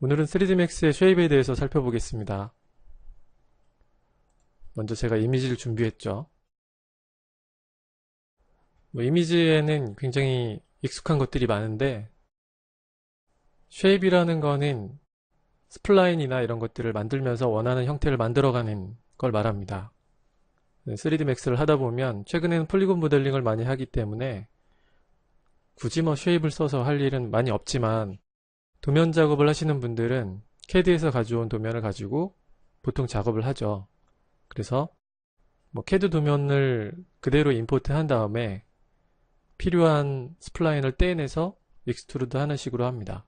오늘은 3D Max의 쉐입에 대해서 살펴보겠습니다. 먼저 제가 이미지를 준비했죠. 이미지에는 굉장히 익숙한 것들이 많은데 쉐입이라는 거는 스플라인이나 이런 것들을 만들면서 원하는 형태를 만들어가는 걸 말합니다. 3D Max를 하다 보면 최근에는 폴리곤 모델링을 많이 하기 때문에 굳이 쉐입을 써서 할 일은 많이 없지만 도면 작업을 하시는 분들은 CAD에서 가져온 도면을 가지고 보통 작업을 하죠. 그래서 CAD 도면을 그대로 임포트 한 다음에 필요한 스플라인을 떼내서 익스트루드 하는 식으로 합니다.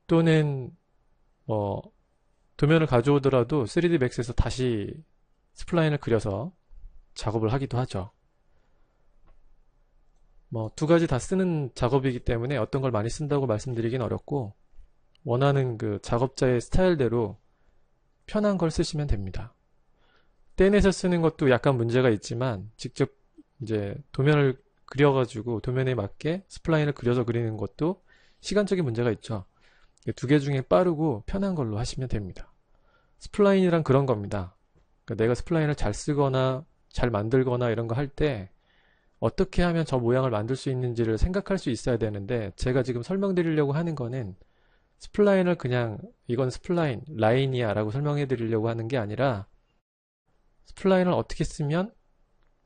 또는 도면을 가져오더라도 3D Max에서 다시 스플라인을 그려서 작업을 하기도 하죠. 두 가지 다 쓰는 작업이기 때문에 어떤 걸 많이 쓴다고 말씀드리긴 어렵고 원하는 그 작업자의 스타일대로 편한 걸 쓰시면 됩니다. 떼내서 쓰는 것도 약간 문제가 있지만 직접 이제 도면을 그려가지고 도면에 맞게 스플라인을 그려서 그리는 것도 시간적인 문제가 있죠. 두 개 중에 빠르고 편한 걸로 하시면 됩니다. 스플라인이란 그런 겁니다. 그러니까 내가 스플라인을 잘 쓰거나 잘 만들거나 이런 거 할 때 어떻게 하면 저 모양을 만들 수 있는지를 생각할 수 있어야 되는데 제가 지금 설명드리려고 하는 거는 스플라인을 그냥 이건 스플라인, 라인이야 라고 설명해 드리려고 하는 게 아니라 스플라인을 어떻게 쓰면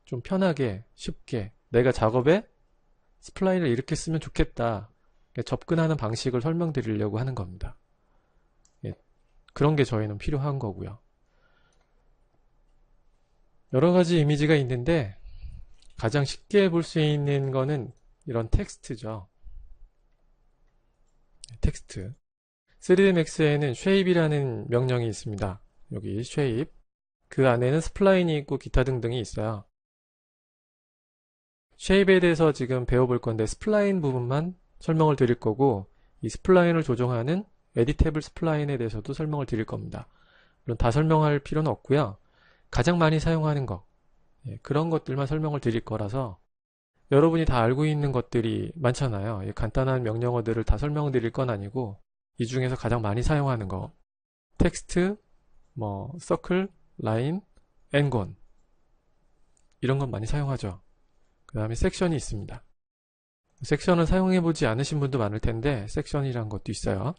좀 편하게 쉽게 내가 작업에 스플라인을 이렇게 쓰면 좋겠다 접근하는 방식을 설명드리려고 하는 겁니다. 그런 게 저희는 필요한 거고요. 여러 가지 이미지가 있는데 가장 쉽게 볼 수 있는 거는 이런 텍스트죠. 텍스트. 3D Max에는 shape이라는 명령이 있습니다. 여기 shape. 그 안에는 스플라인이 있고 기타 등등이 있어요. shape에 대해서 지금 배워볼 건데 스플라인 부분만 설명을 드릴 거고 이 스플라인을 조정하는 에디테이블 스플라인에 대해서도 설명을 드릴 겁니다. 물론 다 설명할 필요는 없고요. 가장 많이 사용하는 거 그런 것들만 설명을 드릴 거라서 여러분이 다 알고 있는 것들이 많잖아요. 간단한 명령어들을 다 설명드릴 건 아니고 이 중에서 가장 많이 사용하는 거 텍스트, 서클, 라인, 엔건 이런 건 많이 사용하죠. 그 다음에 섹션이 있습니다. 섹션을 사용해보지 않으신 분도 많을 텐데 섹션이란 것도 있어요.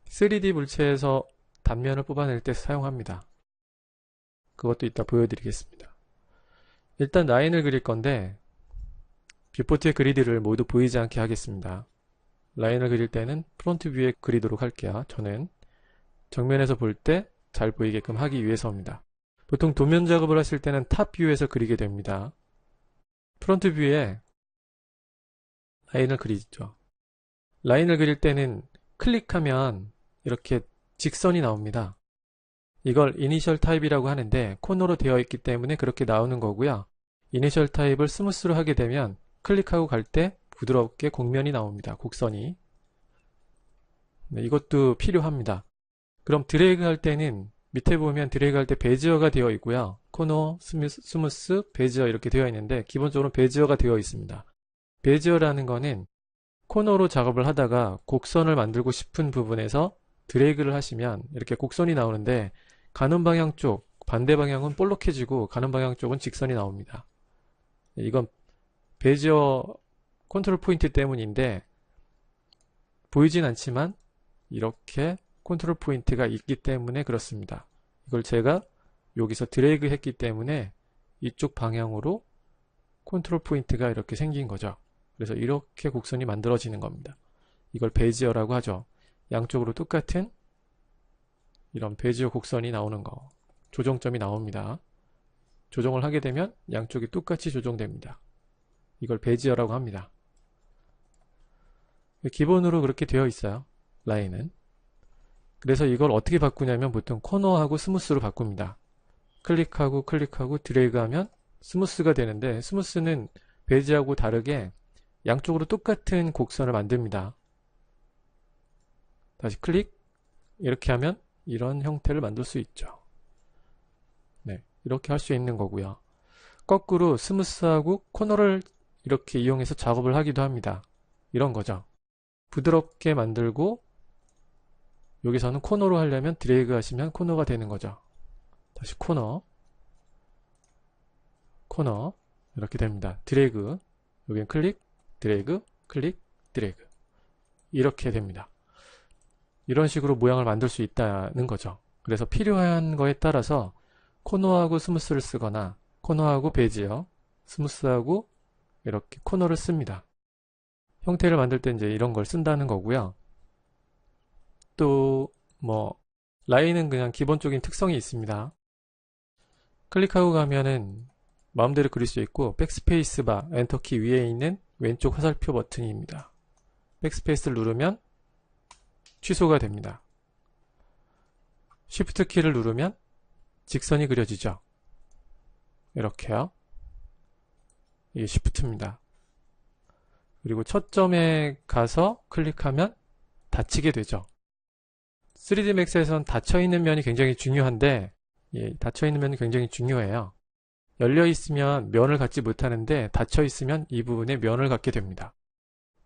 3D 물체에서 단면을 뽑아낼 때 사용합니다. 그것도 이따 보여드리겠습니다. 일단 라인을 그릴 건데 뷰포트의 그리드를 모두 보이지 않게 하겠습니다. 라인을 그릴 때는 프론트 뷰에 그리도록 할게요. 저는 정면에서 볼 때 잘 보이게끔 하기 위해서입니다. 보통 도면 작업을 하실 때는 탑 뷰에서 그리게 됩니다. 프론트 뷰에 라인을 그리죠. 라인을 그릴 때는 클릭하면 이렇게 직선이 나옵니다. 이걸 이니셜 타입이라고 하는데 코너로 되어 있기 때문에 그렇게 나오는 거고요. 이니셜 타입을 스무스로 하게 되면 클릭하고 갈 때 부드럽게 곡면이 나옵니다. 곡선이. 이것도 필요합니다. 그럼 드래그 할 때는 밑에 보면 드래그 할 때 베지어가 되어 있고요. 코너, 스무스, 베지어 이렇게 되어 있는데 기본적으로 베지어가 되어 있습니다. 베지어라는 거는 코너로 작업을 하다가 곡선을 만들고 싶은 부분에서 드래그를 하시면 이렇게 곡선이 나오는데 가는 방향 쪽, 반대 방향은 볼록해지고 가는 방향 쪽은 직선이 나옵니다. 이건 베지어 컨트롤 포인트 때문인데 보이진 않지만 이렇게 컨트롤 포인트가 있기 때문에 그렇습니다. 이걸 제가 여기서 드래그 했기 때문에 이쪽 방향으로 컨트롤 포인트가 이렇게 생긴 거죠. 그래서 이렇게 곡선이 만들어지는 겁니다. 이걸 베지어라고 하죠. 양쪽으로 똑같은 이런 베지어 곡선이 나오는 거. 조정점이 나옵니다. 조정을 하게 되면 양쪽이 똑같이 조정됩니다. 이걸 베지어라고 합니다. 기본으로 그렇게 되어 있어요. 라인은. 그래서 이걸 어떻게 바꾸냐면 보통 코너하고 스무스로 바꿉니다. 클릭하고 드래그하면 스무스가 되는데 스무스는 베지하고 다르게 양쪽으로 똑같은 곡선을 만듭니다. 다시 클릭 이렇게 하면 이런 형태를 만들 수 있죠. 이렇게 할 수 있는 거고요. 거꾸로 스무스하고 코너를 이렇게 이용해서 작업을 하기도 합니다. 이런 거죠. 부드럽게 만들고 여기서는 코너로 하려면 드래그 하시면 코너가 되는 거죠. 다시 코너, 코너 이렇게 됩니다. 드래그, 여기는 클릭, 드래그, 클릭, 드래그 이렇게 됩니다. 이런 식으로 모양을 만들 수 있다는 거죠. 그래서 필요한 거에 따라서 코너하고 스무스를 쓰거나 코너하고 베지어, 스무스하고 이렇게 코너를 씁니다. 형태를 만들 때 이제 이런 걸 쓴다는 거고요. 또 뭐 라인은 그냥 기본적인 특성이 있습니다. 클릭하고 가면은 마음대로 그릴 수 있고 백스페이스 바 엔터키 위에 있는 왼쪽 화살표 버튼입니다. 백스페이스를 누르면 취소가 됩니다. 쉬프트 키를 누르면 직선이 그려지죠. 이렇게요. 이게 쉬프트입니다. 그리고 첫 점에 가서 클릭하면 닫히게 되죠. 3D Max에선 닫혀있는 면이 굉장히 중요한데 닫혀있는 면이 굉장히 중요해요. 열려있으면 면을 갖지 못하는데 닫혀있으면 이 부분에 면을 갖게 됩니다.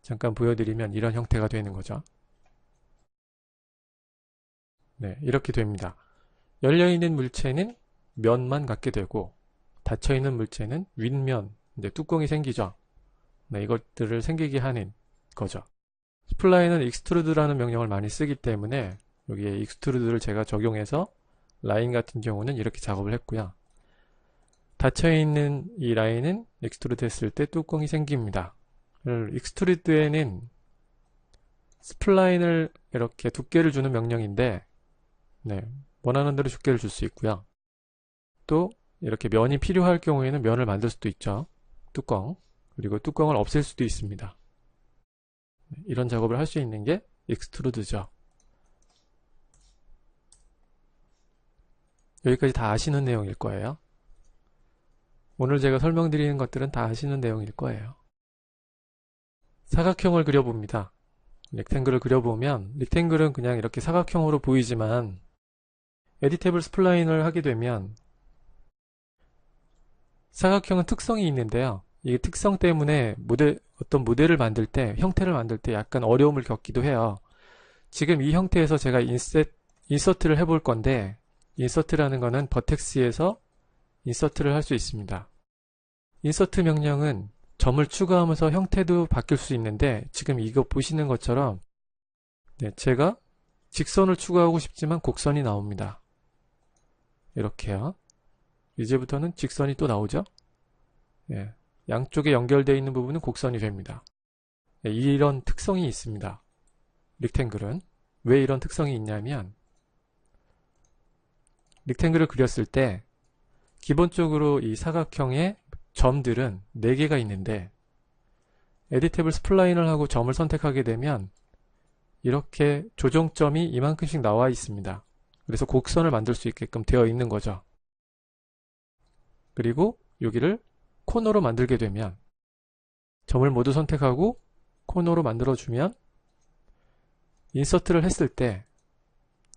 잠깐 보여드리면 이런 형태가 되는 거죠. 네, 이렇게 됩니다. 열려있는 물체는 면만 갖게 되고 닫혀있는 물체는 윗면, 이제 뚜껑이 생기죠. 네, 이것들을 생기게 하는 거죠. 스플라인은 익스트루드라는 명령을 많이 쓰기 때문에 여기에 익스트루드를 제가 적용해서 라인 같은 경우는 이렇게 작업을 했고요. 닫혀있는 이 라인은 익스트루드 했을 때 뚜껑이 생깁니다. 익스트루드에는 스플라인을 이렇게 두께를 주는 명령인데 네, 원하는 대로 두께를 줄 수 있고요. 또 이렇게 면이 필요할 경우에는 면을 만들 수도 있죠. 뚜껑, 그리고 뚜껑을 없앨 수도 있습니다. 이런 작업을 할 수 있는 게 익스트루드죠. 여기까지 다 아시는 내용일 거예요. 오늘 제가 설명드리는 것들은 다 아시는 내용일 거예요. 사각형을 그려봅니다. 렉탱글을 그려보면 렉탱글은 그냥 이렇게 사각형으로 보이지만 에디테이블 스플라인을 하게 되면 사각형은 특성이 있는데요. 이 특성 때문에 어떤 모델을 만들 때, 형태를 만들 때 약간 어려움을 겪기도 해요. 지금 이 형태에서 제가 인서트를 해볼 건데 인서트라는 거는 버텍스에서 인서트를 할 수 있습니다. 인서트 명령은 점을 추가하면서 형태도 바뀔 수 있는데 지금 이거 보시는 것처럼 네, 제가 직선을 추가하고 싶지만 곡선이 나옵니다. 이렇게요. 이제부터는 직선이 또 나오죠. 예, 양쪽에 연결되어 있는 부분은 곡선이 됩니다. 예, 이런 특성이 있습니다. 렉탱글은 왜 이런 특성이 있냐면 렉탱글을 그렸을 때 기본적으로 이 사각형의 점들은 4개가 있는데 에디테이블 스플라인을 하고 점을 선택하게 되면 이렇게 조정점이 이만큼씩 나와 있습니다. 그래서 곡선을 만들 수 있게끔 되어 있는 거죠. 그리고 여기를 코너로 만들게 되면 점을 모두 선택하고 코너로 만들어주면 인서트를 했을 때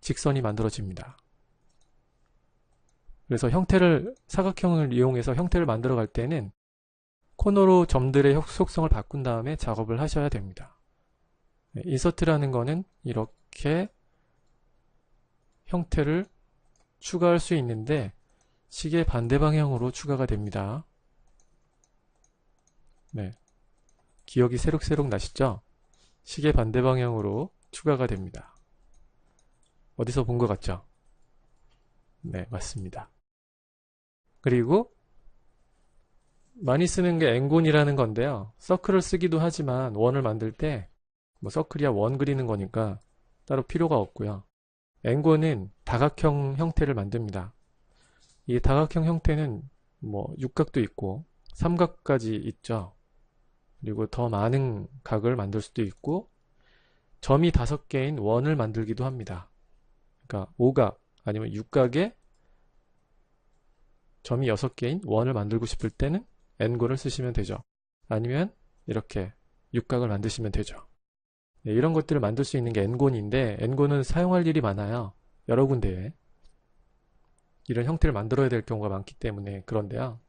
직선이 만들어집니다. 그래서 사각형을 이용해서 형태를 만들어 갈 때는 코너로 점들의 속성을 바꾼 다음에 작업을 하셔야 됩니다. 인서트라는 거는 이렇게 형태를 추가할 수 있는데 시계 반대 방향으로 추가가 됩니다. 네, 기억이 새록새록 나시죠? 시계 반대 방향으로 추가가 됩니다. 어디서 본 것 같죠? 네, 맞습니다. 그리고 많이 쓰는 게 엔곤이라는 건데요. 서클을 쓰기도 하지만 원을 만들 때 뭐 서클이야 원 그리는 거니까 따로 필요가 없고요. 엔곤은 다각형 형태를 만듭니다. 이 다각형 형태는 뭐 육각도 있고 삼각까지 있죠. 그리고 더 많은 각을 만들 수도 있고 점이 5개인 원을 만들기도 합니다. 그러니까 오각 아니면 육각에 점이 6개인 원을 만들고 싶을 때는 엔곤을 쓰시면 되죠. 아니면 이렇게 육각을 만드시면 되죠. 네, 이런 것들을 만들 수 있는 게 엔곤인데 엔곤은 사용할 일이 많아요. 여러 군데에 이런 형태를 만들어야 될 경우가 많기 때문에 그런데요.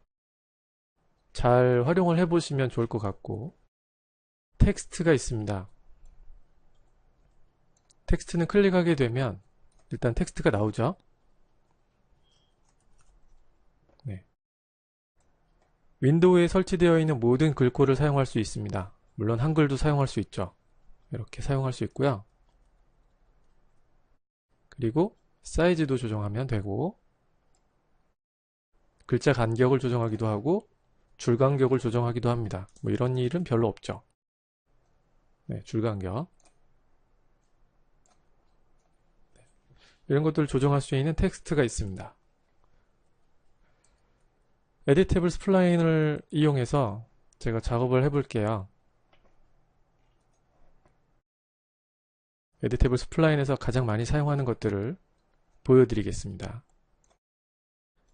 잘 활용을 해보시면 좋을 것 같고 텍스트가 있습니다. 텍스트는 클릭하게 되면 일단 텍스트가 나오죠. 네. 윈도우에 설치되어 있는 모든 글꼴을 사용할 수 있습니다. 물론 한글도 사용할 수 있죠. 이렇게 사용할 수 있고요. 그리고 사이즈도 조정하면 되고, 글자 간격을 조정하기도 하고 줄 간격을 조정하기도 합니다. 뭐 이런 일은 별로 없죠. 네, 줄 간격. 이런 것들을 조정할 수 있는 텍스트가 있습니다. 에디테이블 스플라인을 이용해서 제가 작업을 해볼게요. 에디테이블 스플라인에서 가장 많이 사용하는 것들을 보여드리겠습니다.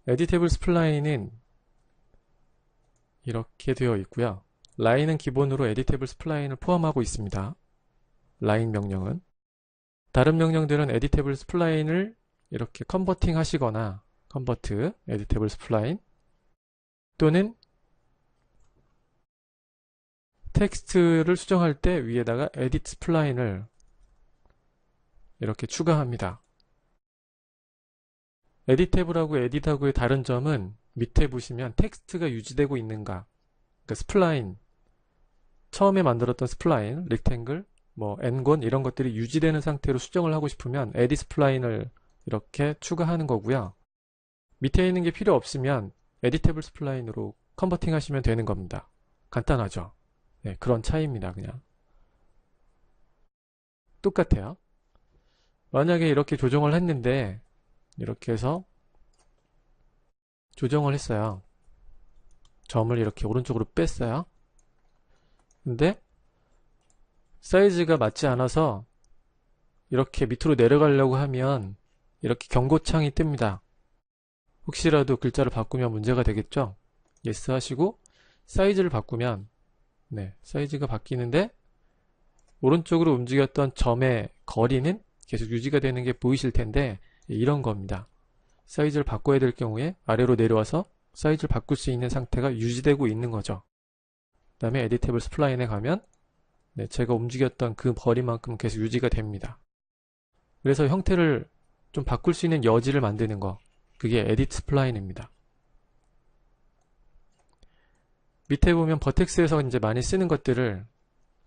에디테이블 스플라인은 이렇게 되어 있고요. 라인은 기본으로 에디테이블 스플라인을 포함하고 있습니다. 라인 명령은. 다른 명령들은 에디테이블 스플라인을 이렇게 컨버팅 하시거나 컨버트 에디테이블 스플라인 또는 텍스트를 수정할 때 위에다가 에디트 스플라인을 이렇게 추가합니다. 에디테이블하고 에디트하고의 다른 점은 밑에 보시면 텍스트가 유지되고 있는가, 그러니까 스플라인, 처음에 만들었던 스플라인, 렉탱글, 뭐 엔건 이런 것들이 유지되는 상태로 수정을 하고 싶으면 에디 스플라인을 이렇게 추가하는 거고요. 밑에 있는 게 필요 없으면 에디테이블 스플라인으로 컨버팅 하시면 되는 겁니다. 간단하죠? 네, 그런 차이입니다. 그냥 똑같아요. 만약에 이렇게 조정을 했는데 이렇게 해서 조정을 했어요. 점을 이렇게 오른쪽으로 뺐어요. 근데 사이즈가 맞지 않아서 이렇게 밑으로 내려가려고 하면 이렇게 경고창이 뜹니다. 혹시라도 글자를 바꾸면 문제가 되겠죠? 예스 하시고 사이즈를 바꾸면 네, 사이즈가 바뀌는데 오른쪽으로 움직였던 점의 거리는 계속 유지가 되는 게 보이실 텐데 이런 겁니다. 사이즈를 바꿔야 될 경우에 아래로 내려와서 사이즈를 바꿀 수 있는 상태가 유지되고 있는 거죠. 그 다음에 에디테이블 스플라인에 가면 네, 제가 움직였던 그 거리만큼 계속 유지가 됩니다. 그래서 형태를 좀 바꿀 수 있는 여지를 만드는 거, 그게 에디트 스플라인입니다. 밑에 보면 버텍스에서 이제 많이 쓰는 것들을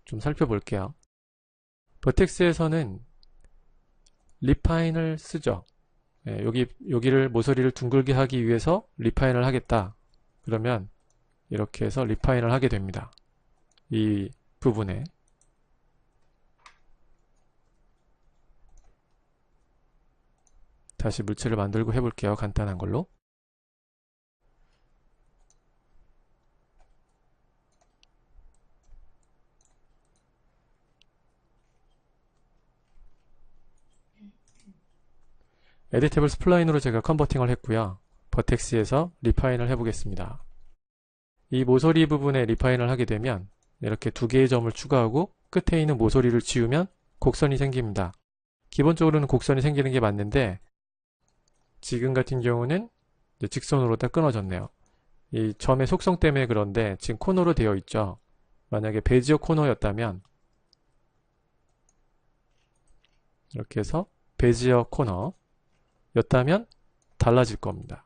좀 살펴볼게요. 버텍스에서는 리파인을 쓰죠. 네, 여기를 모서리를 둥글게 하기 위해서 리파인을 하겠다. 그러면 이렇게 해서 리파인을 하게 됩니다. 이 부분에. 다시 물체를 만들고 해볼게요. 간단한 걸로. 에디테이블 스플라인으로 제가 컨버팅을 했고요. 버텍스에서 리파인을 해보겠습니다. 이 모서리 부분에 리파인을 하게 되면 이렇게 두 개의 점을 추가하고 끝에 있는 모서리를 지우면 곡선이 생깁니다. 기본적으로는 곡선이 생기는 게 맞는데 지금 같은 경우는 직선으로 딱 끊어졌네요. 이 점의 속성 때문에 그런데 지금 코너로 되어 있죠. 만약에 베지어 코너였다면 이렇게 해서 베지어 코너 였다면 달라질 겁니다.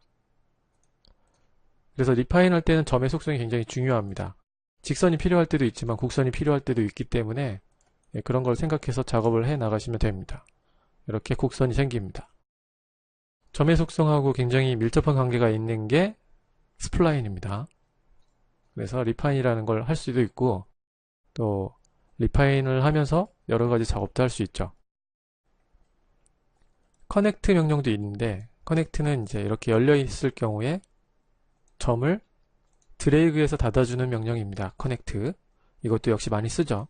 그래서 리파인 할 때는 점의 속성이 굉장히 중요합니다. 직선이 필요할 때도 있지만 곡선이 필요할 때도 있기 때문에 그런 걸 생각해서 작업을 해 나가시면 됩니다. 이렇게 곡선이 생깁니다. 점의 속성하고 굉장히 밀접한 관계가 있는 게 스플라인입니다. 그래서 리파인이라는 걸 할 수도 있고 또 리파인을 하면서 여러 가지 작업도 할 수 있죠. 커넥트 명령도 있는데 커넥트는 이제 이렇게 열려 있을 경우에 점을 드래그해서 닫아주는 명령입니다. 커넥트. 이것도 역시 많이 쓰죠.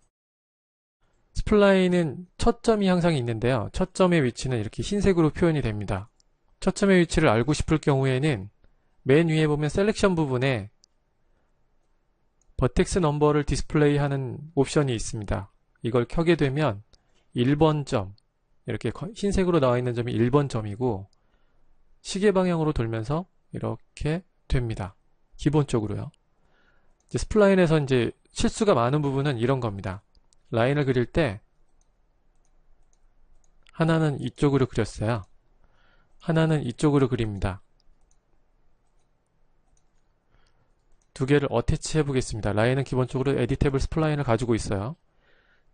스플라인은 첫 점이 항상 있는데요. 첫 점의 위치는 이렇게 흰색으로 표현이 됩니다. 첫 점의 위치를 알고 싶을 경우에는 맨 위에 보면 셀렉션 부분에 버텍스 넘버를 디스플레이하는 옵션이 있습니다. 이걸 켜게 되면 1번 점, 이렇게 흰색으로 나와 있는 점이 1번 점이고 시계 방향으로 돌면서 이렇게 됩니다. 기본적으로요. 이제 스플라인에서 이제 실수가 많은 부분은 이런 겁니다. 라인을 그릴 때 하나는 이쪽으로 그렸어요. 하나는 이쪽으로 그립니다. 두 개를 어태치 해보겠습니다. 라인은 기본적으로 에디테이블 스플라인을 가지고 있어요.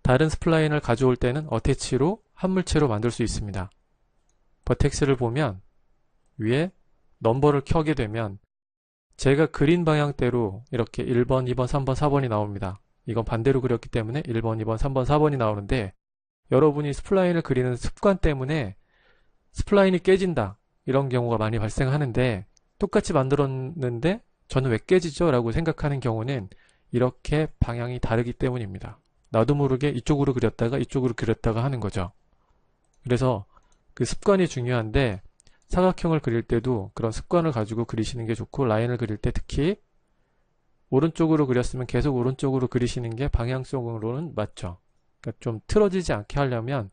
다른 스플라인을 가져올 때는 어태치로 한 물체로 만들 수 있습니다. 버텍스를 보면 위에 넘버를 켜게 되면 제가 그린 방향대로 이렇게 1번, 2번, 3번, 4번이 나옵니다. 이건 반대로 그렸기 때문에 1번, 2번, 3번, 4번이 나오는데 여러분이 스플라인을 그리는 습관 때문에 스플라인이 깨진다 이런 경우가 많이 발생하는데 똑같이 만들었는데 저는 왜 깨지죠? 라고 생각하는 경우는 이렇게 방향이 다르기 때문입니다. 나도 모르게 이쪽으로 그렸다가 이쪽으로 그렸다가 하는 거죠. 그래서 그 습관이 중요한데 사각형을 그릴 때도 그런 습관을 가지고 그리시는 게 좋고 라인을 그릴 때 특히 오른쪽으로 그렸으면 계속 오른쪽으로 그리시는 게 방향성으로는 맞죠. 그러니까 좀 틀어지지 않게 하려면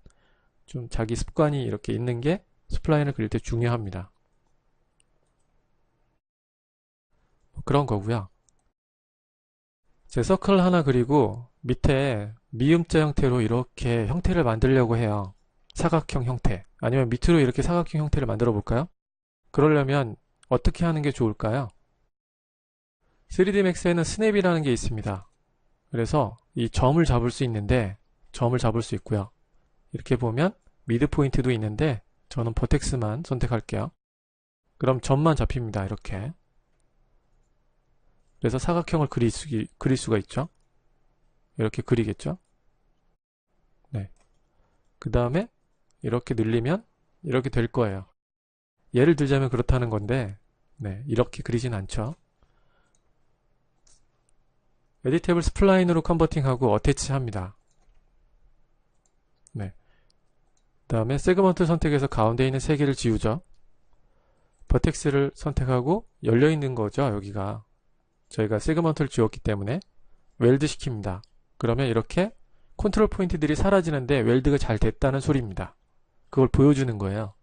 좀 자기 습관이 이렇게 있는 게 스플라인을 그릴 때 중요합니다. 그런 거고요. 제 서클 하나 그리고 밑에 미음자 형태로 이렇게 형태를 만들려고 해요. 사각형 형태. 아니면 밑으로 이렇게 사각형 형태를 만들어 볼까요? 그러려면 어떻게 하는 게 좋을까요? 3D Max에는 스냅이라는 게 있습니다. 그래서 이 점을 잡을 수 있는데 점을 잡을 수 있고요. 이렇게 보면 미드 포인트도 있는데 저는 버텍스만 선택할게요. 그럼 점만 잡힙니다. 이렇게. 그래서 사각형을 그릴 수가 있죠. 이렇게 그리겠죠. 네. 그 다음에 이렇게 늘리면 이렇게 될 거예요. 예를 들자면 그렇다는 건데 네, 이렇게 그리진 않죠. 에디테이블 스플라인으로 컨버팅하고 어태치 합니다. 네. 그 다음에 세그먼트 선택해서 가운데 있는 세 개를 지우죠. 버텍스를 선택하고 열려있는 거죠. 여기가 저희가 세그먼트를 지웠기 때문에 웰드 시킵니다. 그러면 이렇게 컨트롤 포인트들이 사라지는데 웰드가 잘 됐다는 소리입니다. 그걸 보여주는 거예요.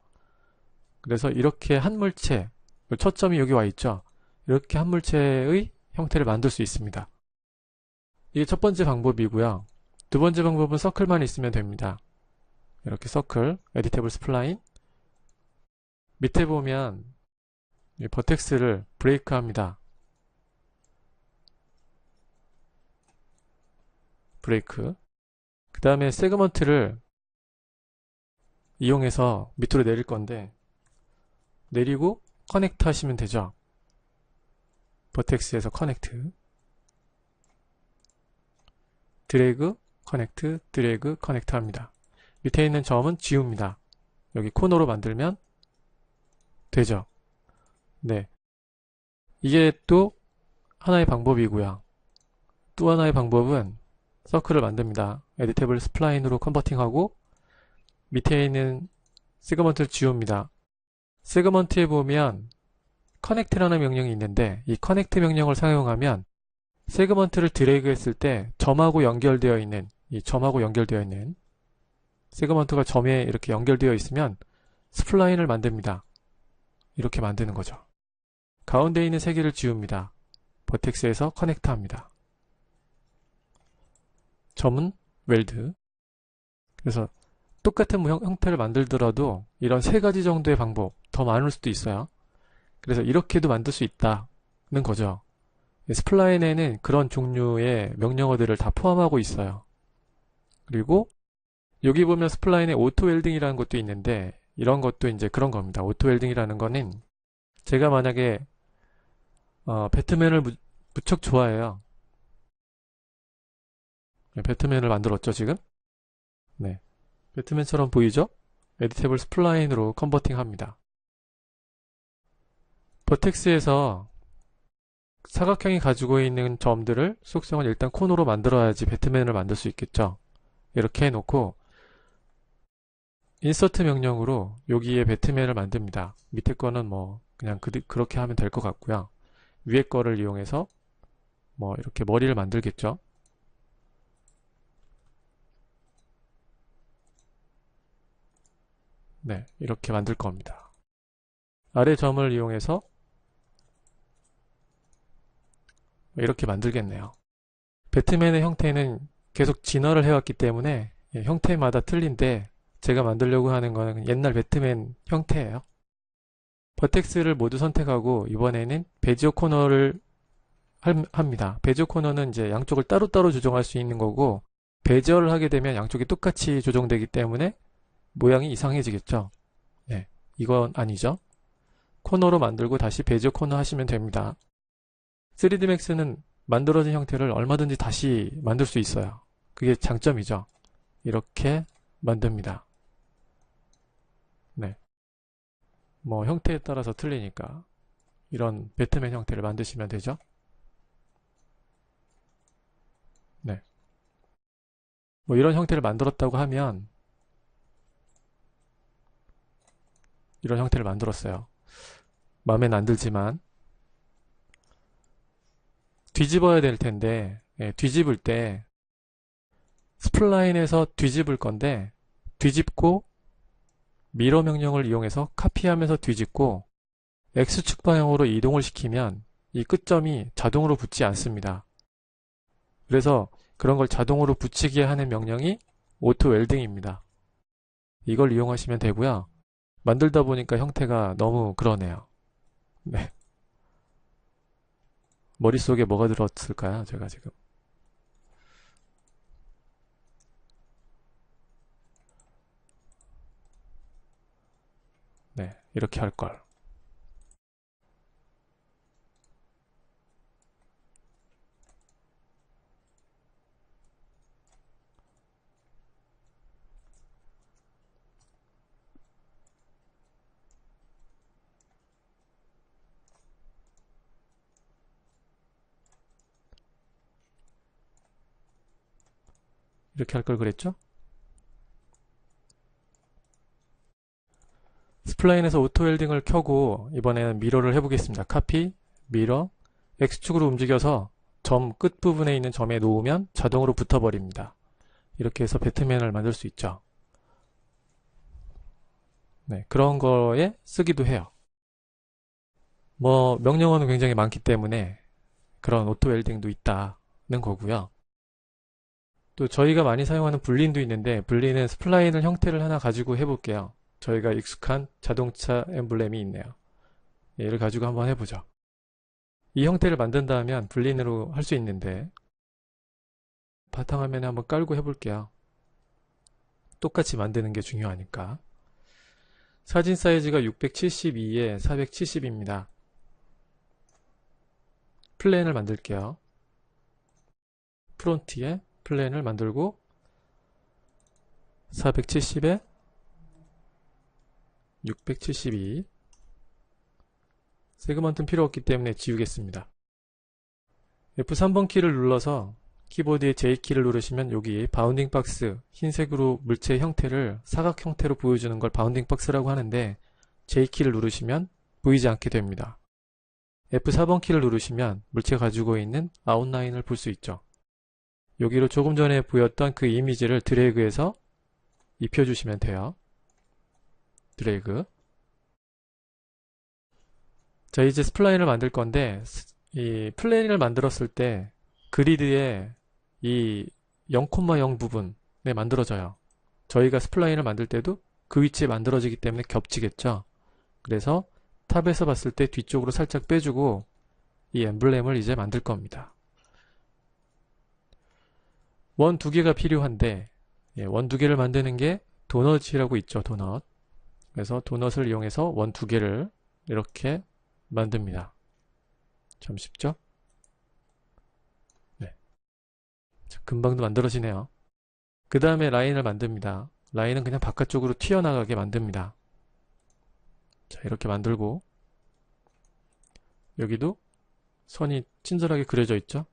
그래서 이렇게 한 물체, 초점이 여기 와 있죠. 이렇게 한 물체의 형태를 만들 수 있습니다. 이게 첫 번째 방법이고요. 두 번째 방법은 서클만 있으면 됩니다. 이렇게 서클, 에디테이블 스플라인. 밑에 보면 이 버텍스를 브레이크 합니다. 브레이크. 그 다음에 세그먼트를 이용해서 밑으로 내릴 건데 내리고 커넥트 하시면 되죠. 버텍스에서 커넥트. 드래그, 커넥트, 드래그, 커넥트 합니다. 밑에 있는 점은 지웁니다. 여기 코너로 만들면 되죠. 네. 이게 또 하나의 방법이고요. 또 하나의 방법은 서클을 만듭니다. 에디테이블 스플라인으로 컨버팅하고 밑에 있는 세그먼트를 지웁니다. 세그먼트에 보면 커넥트라는 명령이 있는데 이 커넥트 명령을 사용하면 세그먼트를 드래그 했을 때 점하고 연결되어 있는 세그먼트가 점에 이렇게 연결되어 있으면 스플라인을 만듭니다. 이렇게 만드는 거죠. 가운데 있는 세 개를 지웁니다. 버텍스에서 커넥트 합니다. 점은 웰드. 그래서 똑같은 형태를 만들더라도 이런 세 가지 정도의 방법, 더 많을 수도 있어요. 그래서 이렇게도 만들 수 있다는 거죠. 스플라인에는 그런 종류의 명령어들을 다 포함하고 있어요. 그리고 여기 보면 스플라인에 오토 웰딩이라는 것도 있는데 이런 것도 이제 그런 겁니다. 오토 웰딩이라는 거는 제가 만약에 배트맨을 무척 좋아해요. 네, 배트맨을 만들었죠 지금. 네, 배트맨처럼 보이죠? 에디테이블 스플라인으로 컨버팅 합니다. 버텍스에서 사각형이 가지고 있는 점들을 속성을 일단 코너로 만들어야지 배트맨을 만들 수 있겠죠. 이렇게 해놓고 인서트 명령으로 여기에 배트맨을 만듭니다. 밑에 거는 뭐 그냥 그렇게 하면 될 것 같고요. 위에 거를 이용해서 뭐 이렇게 머리를 만들겠죠. 네, 이렇게 만들 겁니다. 아래 점을 이용해서 이렇게 만들겠네요. 배트맨의 형태는 계속 진화를 해왔기 때문에 형태마다 틀린데 제가 만들려고 하는 거는 옛날 배트맨 형태예요. 버텍스를 모두 선택하고 이번에는 베지어 코너를 합니다. 베지어 코너는 이제 양쪽을 따로따로 조정할 수 있는 거고, 베지어를 하게 되면 양쪽이 똑같이 조정되기 때문에 모양이 이상해지겠죠. 네, 이건 아니죠. 코너로 만들고 다시 베지어 코너 하시면 됩니다. 3D Max는 만들어진 형태를 얼마든지 다시 만들 수 있어요. 그게 장점이죠. 이렇게 만듭니다. 네. 뭐 형태에 따라서 틀리니까 이런 배트맨 형태를 만드시면 되죠. 네. 뭐 이런 형태를 만들었다고 하면 이런 형태를 만들었어요. 마음에는 안 들지만 뒤집어야 될 텐데, 뒤집을 때 스플라인에서 뒤집을 건데, 뒤집고 미러 명령을 이용해서 카피하면서 뒤집고 X축 방향으로 이동을 시키면 이 끝점이 자동으로 붙지 않습니다. 그래서 그런 걸 자동으로 붙이게 하는 명령이 오토 웰딩입니다. 이걸 이용하시면 되고요. 만들다 보니까 형태가 너무 그러네요. 네. 머릿속에 뭐가 들었을까요? 제가 지금. 네, 이렇게 할 걸. 이렇게 할 걸 그랬죠? 스플라인에서 오토 웰딩을 켜고 이번에는 미러를 해보겠습니다. 카피, 미러, X축으로 움직여서 점 끝부분에 있는 점에 놓으면 자동으로 붙어버립니다. 이렇게 해서 배트맨을 만들 수 있죠. 네, 그런 거에 쓰기도 해요. 뭐 명령어는 굉장히 많기 때문에 그런 오토 웰딩도 있다는 거고요. 또 저희가 많이 사용하는 불린도 있는데, 불린은 스플라인을 형태를 하나 가지고 해볼게요. 저희가 익숙한 자동차 엠블렘이 있네요. 얘를 가지고 한번 해보죠. 이 형태를 만든다 하면 불린으로 할 수 있는데, 바탕화면에 한번 깔고 해볼게요. 똑같이 만드는 게 중요하니까. 사진 사이즈가 672에 470입니다. 플랜을 만들게요. 프론트에 플랜을 만들고 470에 672. 세그먼트는 필요 없기 때문에 지우겠습니다. F3번 키를 눌러서 키보드의 J키를 누르시면 여기 바운딩 박스, 흰색으로 물체 형태를 사각 형태로 보여주는 걸 바운딩 박스라고 하는데, J키를 누르시면 보이지 않게 됩니다. F4번 키를 누르시면 물체가 가지고 있는 아웃라인을 볼 수 있죠. 여기로 조금 전에 보였던 그 이미지를 드래그해서 입혀주시면 돼요. 드래그. 자, 이제 스플라인을 만들 건데, 이 플랜을 만들었을 때 그리드에 이 0,0 부분에 만들어져요. 저희가 스플라인을 만들 때도 그 위치에 만들어지기 때문에 겹치겠죠. 그래서 탑에서 봤을 때 뒤쪽으로 살짝 빼주고 이 엠블렘을 이제 만들 겁니다. 원 2개가 필요한데, 원 2개를 만드는 게 도넛이라고 있죠. 도넛. 그래서 도넛을 이용해서 원 2개를 이렇게 만듭니다. 참 쉽죠? 네. 자, 금방도 만들어지네요. 그 다음에 라인을 만듭니다. 라인은 그냥 바깥쪽으로 튀어나가게 만듭니다. 자, 이렇게 만들고 여기도 선이 친절하게 그려져 있죠?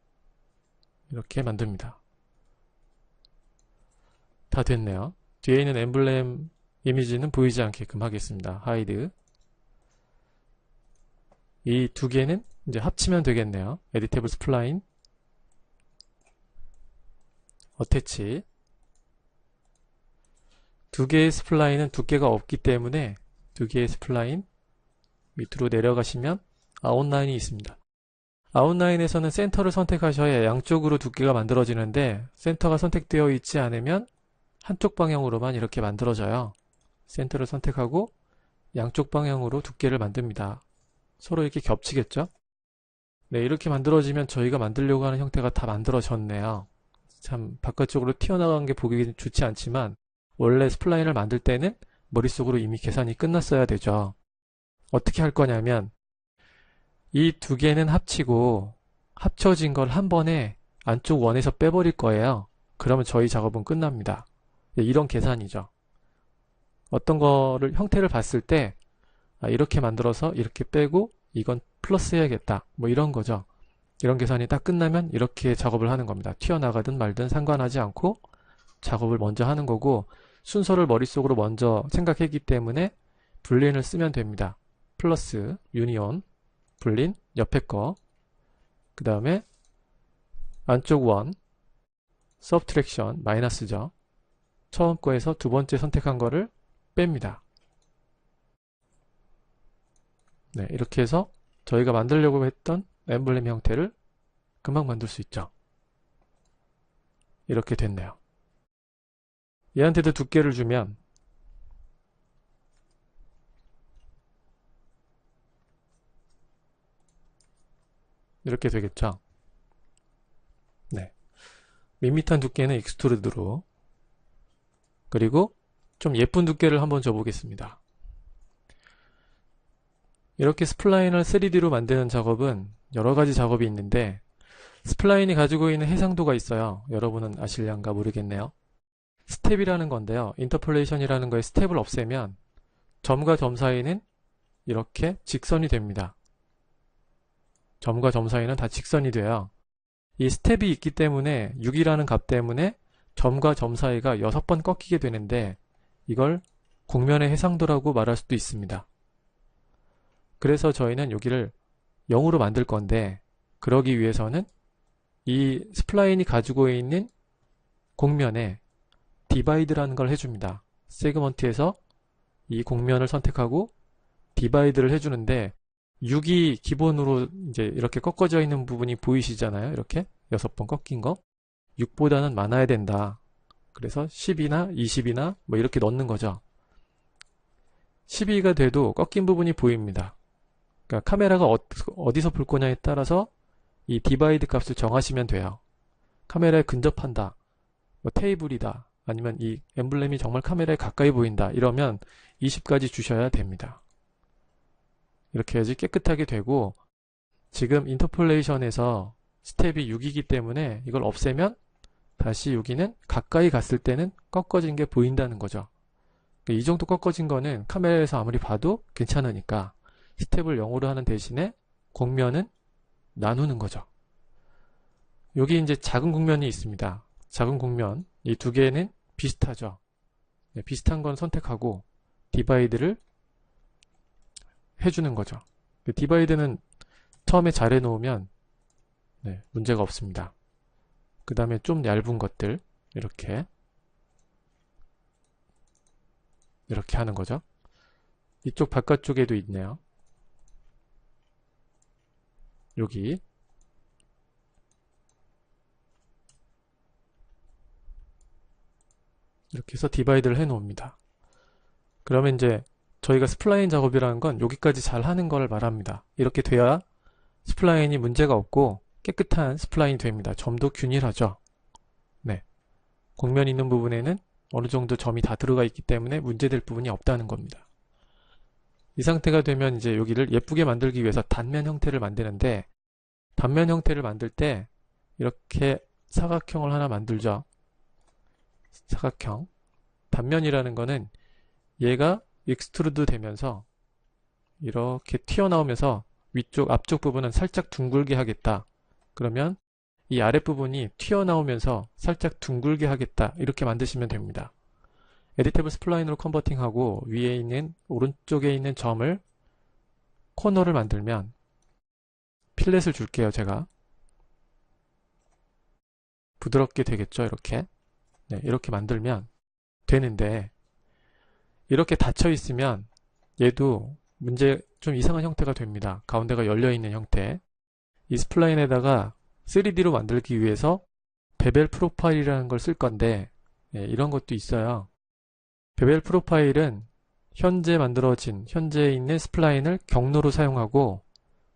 이렇게 만듭니다. 다 됐네요. 뒤에 있는 엠블렘 이미지는 보이지 않게끔 하겠습니다. 하이드. 이 2개는 이제 합치면 되겠네요. 에디테이블 스플라인, 어태치. 2개의 스플라인은 두께가 없기 때문에 2개의 스플라인 밑으로 내려가시면 아웃라인이 있습니다. 아웃라인에서는 센터를 선택하셔야 양쪽으로 두께가 만들어지는데, 센터가 선택되어 있지 않으면 한쪽 방향으로만 이렇게 만들어져요. 센터를 선택하고 양쪽 방향으로 두께를 만듭니다. 서로 이렇게 겹치겠죠? 네, 이렇게 만들어지면 저희가 만들려고 하는 형태가 다 만들어졌네요. 참 바깥쪽으로 튀어나간 게 보기 좋지 않지만 원래 스플라인을 만들 때는 머릿속으로 이미 계산이 끝났어야 되죠. 어떻게 할 거냐면 이 두 개는 합치고 합쳐진 걸 한 번에 안쪽 원에서 빼버릴 거예요. 그러면 저희 작업은 끝납니다. 네, 이런 계산이죠. 어떤 거를 형태를 봤을 때 이렇게 만들어서 이렇게 빼고 이건 플러스 해야겠다 뭐 이런 거죠. 이런 계산이 딱 끝나면 이렇게 작업을 하는 겁니다. 튀어나가든 말든 상관하지 않고 작업을 먼저 하는 거고, 순서를 머릿속으로 먼저 생각했기 때문에 불린을 쓰면 됩니다. 플러스, 유니온, 불린, 옆에 거, 그 다음에 안쪽 원, 서브트랙션, 마이너스죠. 처음 거에서 두 번째 선택한 거를 뺍니다. 네, 이렇게 해서 저희가 만들려고 했던 엠블렘 형태를 금방 만들 수 있죠. 이렇게 됐네요. 얘한테도 두께를 주면 이렇게 되겠죠. 네, 밋밋한 두께는 익스트루드로, 그리고 좀 예쁜 두께를 한번 줘보겠습니다. 이렇게 스플라인을 3D로 만드는 작업은 여러가지 작업이 있는데 스플라인이 가지고 있는 해상도가 있어요. 여러분은 아실량가 모르겠네요. 스텝이라는 건데요. 인터폴레이션이라는 거에 스텝을 없애면 점과 점 사이는 이렇게 직선이 됩니다. 점과 점 사이는 다 직선이 돼요. 이 스텝이 있기 때문에 6이라는 값 때문에 점과 점 사이가 6번 꺾이게 되는데 이걸 곡면의 해상도라고 말할 수도 있습니다. 그래서 저희는 여기를 0으로 만들 건데, 그러기 위해서는 이 스플라인이 가지고 있는 곡면에 디바이드라는 걸 해줍니다. 세그먼트에서 이 곡면을 선택하고 디바이드를 해주는데 6이 기본으로 이제 이렇게 꺾어져 있는 부분이 보이시잖아요. 이렇게 6번 꺾인 거. 6보다는 많아야 된다. 그래서 10이나 20이나 뭐 이렇게 넣는 거죠. 12가 돼도 꺾인 부분이 보입니다. 그러니까 카메라가 어디서 볼 거냐에 따라서 이 디바이드 값을 정하시면 돼요. 카메라에 근접한다, 뭐 테이블이다, 아니면 이 엠블렘이 정말 카메라에 가까이 보인다 이러면 20까지 주셔야 됩니다. 이렇게 해야지 깨끗하게 되고, 지금 인터폴레이션에서 스텝이 6이기 때문에 이걸 없애면 다시 여기는 가까이 갔을 때는 꺾어진 게 보인다는 거죠. 이 정도 꺾어진 거는 카메라에서 아무리 봐도 괜찮으니까 스텝을 0으로 하는 대신에 곡면은 나누는 거죠. 여기 이제 작은 곡면이 있습니다. 작은 곡면, 이 두 개는 비슷하죠. 네, 비슷한 건 선택하고 디바이드를 해주는 거죠. 디바이드는 처음에 잘 해놓으면 네, 문제가 없습니다. 그 다음에 좀 얇은 것들 이렇게 하는 거죠. 이쪽 바깥쪽에도 있네요. 여기 이렇게 해서 디바이드를 해 놓습니다. 그러면 이제 저희가 스플라인 작업이라는 건 여기까지 잘 하는 걸 말합니다. 이렇게 돼야 스플라인이 문제가 없고 깨끗한 스플라인이 됩니다. 점도 균일하죠. 네, 곡면 있는 부분에는 어느 정도 점이 다 들어가 있기 때문에 문제될 부분이 없다는 겁니다. 이 상태가 되면 이제 여기를 예쁘게 만들기 위해서 단면 형태를 만드는데, 단면 형태를 만들 때 이렇게 사각형을 하나 만들죠. 사각형. 단면이라는 거는 얘가 익스트루드 되면서 이렇게 튀어나오면서 위쪽 앞쪽 부분은 살짝 둥글게 하겠다. 그러면 이 아랫부분이 튀어나오면서 살짝 둥글게 하겠다. 이렇게 만드시면 됩니다. 에디테이블 스플라인으로 컨버팅하고 위에 있는 오른쪽에 있는 점을 코너를 만들면, 필렛을 줄게요. 제가 부드럽게 되겠죠. 이렇게 네, 이렇게 만들면 되는데, 이렇게 닫혀 있으면 얘도 문제 좀 이상한 형태가 됩니다. 가운데가 열려있는 형태. 이 스플라인에다가 3D로 만들기 위해서 베벨 프로파일이라는 걸 쓸 건데, 예, 이런 것도 있어요. 베벨 프로파일은 현재 있는 스플라인을 경로로 사용하고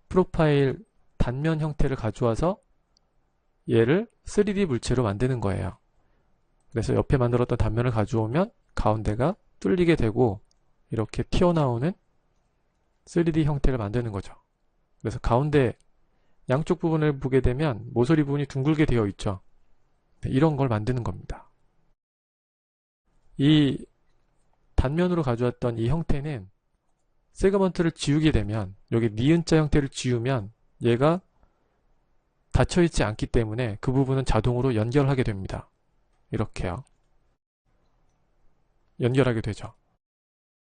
프로파일 단면 형태를 가져와서 얘를 3D 물체로 만드는 거예요. 그래서 옆에 만들었던 단면을 가져오면 가운데가 뚫리게 되고 이렇게 튀어나오는 3D 형태를 만드는 거죠. 그래서 가운데 양쪽 부분을 보게 되면 모서리 부분이 둥글게 되어 있죠. 네, 이런 걸 만드는 겁니다. 이 단면으로 가져왔던 이 형태는 세그먼트를 지우게 되면 여기 니은자 형태를 지우면 얘가 닫혀있지 않기 때문에 그 부분은 자동으로 연결하게 됩니다. 이렇게요. 연결하게 되죠.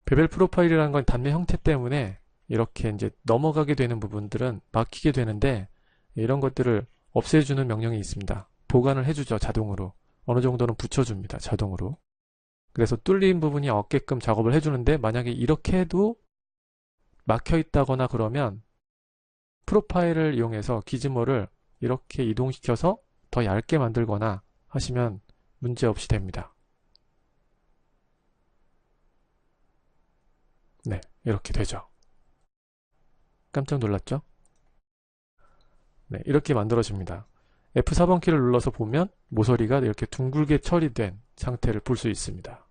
베벨 프로파일이라는 건 단면 형태 때문에 이렇게 이제 넘어가게 되는 부분들은 막히게 되는데 이런 것들을 없애주는 명령이 있습니다. 보관을 해주죠. 자동으로. 어느 정도는 붙여줍니다. 자동으로. 그래서 뚫린 부분이 없게끔 작업을 해주는데 만약에 이렇게 해도 막혀 있다거나 그러면 프로파일을 이용해서 기즈모를 이렇게 이동시켜서 더 얇게 만들거나 하시면 문제없이 됩니다. 네, 이렇게 되죠. 깜짝 놀랐죠? 네, 이렇게 만들어집니다. F4번 키를 눌러서 보면 모서리가 이렇게 둥글게 처리된 상태를 볼 수 있습니다.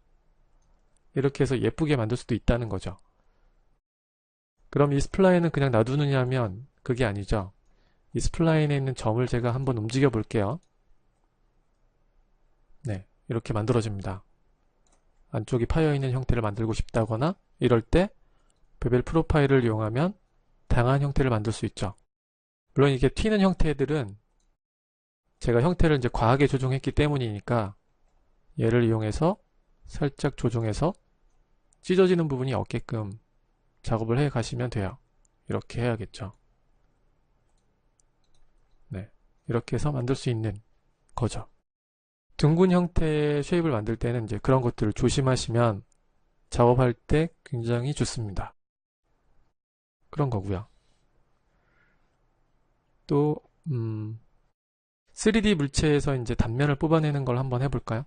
이렇게 해서 예쁘게 만들 수도 있다는 거죠. 그럼 이 스플라인은 그냥 놔두느냐 하면 그게 아니죠. 이 스플라인에 있는 점을 제가 한번 움직여 볼게요. 네, 이렇게 만들어집니다. 안쪽이 파여있는 형태를 만들고 싶다거나 이럴 때 베벨 프로파일을 이용하면 다양한 형태를 만들 수 있죠. 물론 이게 튀는 형태들은 제가 형태를 이제 과하게 조정했기 때문이니까 얘를 이용해서 살짝 조정해서 찢어지는 부분이 없게끔 작업을 해 가시면 돼요. 이렇게 해야겠죠. 네, 이렇게 해서 만들 수 있는 거죠. 둥근 형태의 쉐입을 만들 때는 이제 그런 것들을 조심하시면 작업할 때 굉장히 좋습니다. 그런 거고요. 또 3D 물체에서 이제 단면을 뽑아내는 걸 한번 해볼까요?